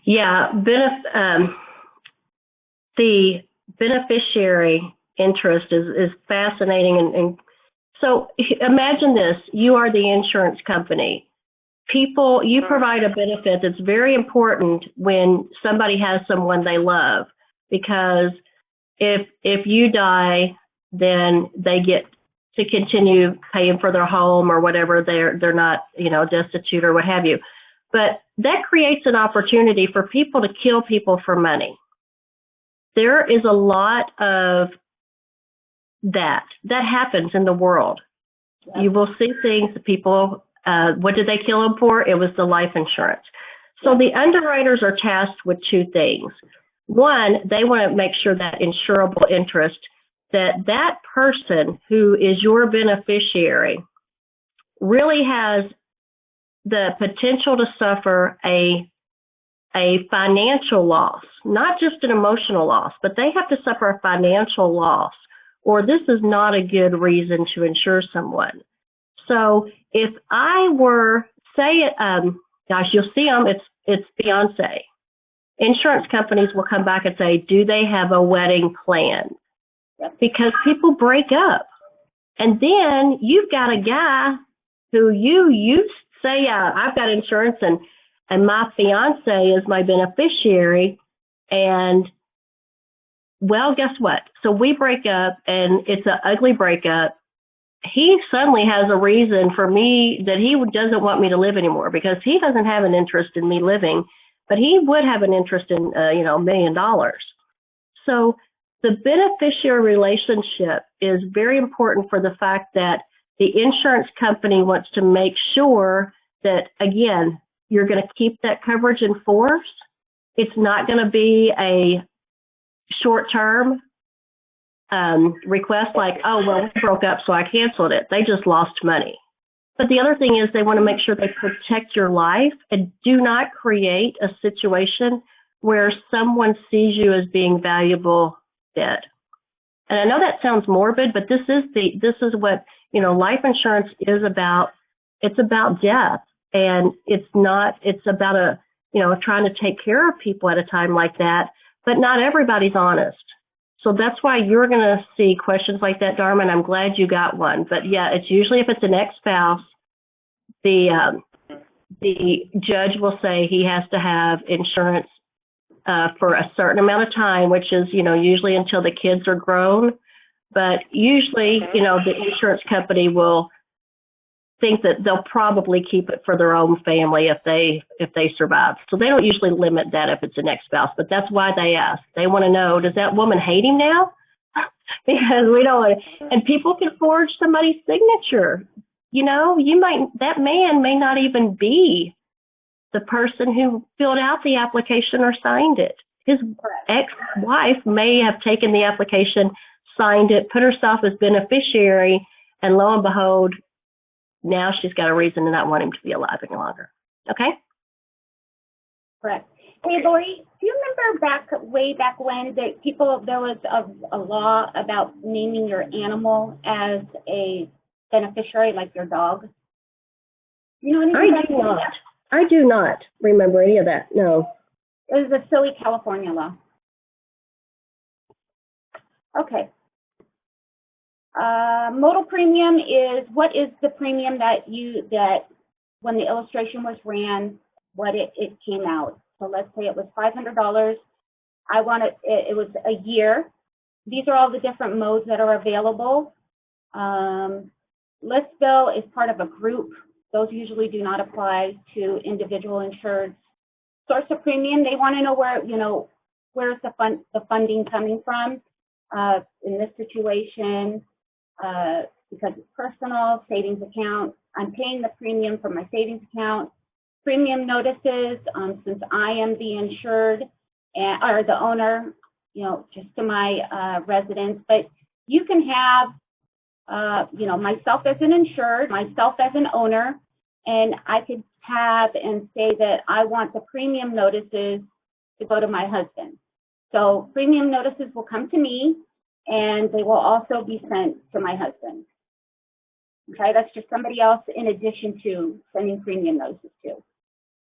Yeah, the beneficiary interest is fascinating. And so imagine this, you are the insurance company. You provide a benefit that's very important when somebody has someone they love, because if you die, then they get to continue paying for their home or whatever. They're not, destitute or what have you. But that creates an opportunity for people to kill people for money. There is a lot of that happens in the world. Yep. You will see things that people, what did they kill them for? It was the life insurance. So the underwriters are tasked with two things. One, they want to make sure that insurable interest, that person who is your beneficiary really has the potential to suffer a financial loss, not just an emotional loss, but they have to suffer a financial loss, or this is not a good reason to insure someone. So if I were, say, you'll see them, it's fiance. Insurance companies will come back and say, do they have a wedding plan? Because people break up. And then you've got a guy who you say, I've got insurance and my fiance is my beneficiary. And, well, guess what? So we break up, and it's an ugly breakup. He suddenly has a reason for me that he doesn't want me to live anymore, because he doesn't have an interest in me living, but he would have an interest in, $1 million. So the beneficiary relationship is very important for the fact that the insurance company wants to make sure that, again, you're going to keep that coverage in force. It's not going to be a short-term request like, oh, well, we broke up, so I canceled it. They just lost money. But the other thing is they want to make sure they protect your life and do not create a situation where someone sees you as being valuable dead. And I know that sounds morbid, but this is what, life insurance is about. It's about death, and it's about trying to take care of people at a time like that, but not everybody's honest. So that's why you're going to see questions like that, Dharma, and I'm glad you got one. But yeah, it's usually, if it's an ex-spouse, the judge will say he has to have insurance for a certain amount of time, which is, usually until the kids are grown. But usually, the insurance company will think that they'll probably keep it for their own family if they survive. So they don't usually limit that if it's an ex-spouse, but that's why they ask. They want to know, does that woman hate him now? Because we don't, and people can forge somebody's signature. That man may not even be the person who filled out the application or signed it. His ex-wife may have taken the application, signed it, put herself as beneficiary, and lo and behold, now she's got a reason to not want him to be alive any longer. Okay? Correct. Hey, Lori, do you remember way back when there was a law about naming your animal as a beneficiary, like your dog? You know anything about that? I do not remember any of that, no. It was a silly California law. Okay. Modal premium what is the premium that when the illustration was ran, what it came out. So let's say it was $500. It was a year. These are all the different modes that are available. List bill is part of a group. Those usually do not apply to individual insureds. Source of premium, they want to know where's the funding coming from. In this situation, because it's personal, savings account, I'm paying the premium from my savings account. Premium notices, since I am the insured or the owner, just to my residence. But you can have, myself as an insured, myself as an owner, and I could have and say that I want the premium notices to go to my husband. So premium notices will come to me, and they will also be sent to my husband. Okay, that's just somebody else in addition to sending premium notices to.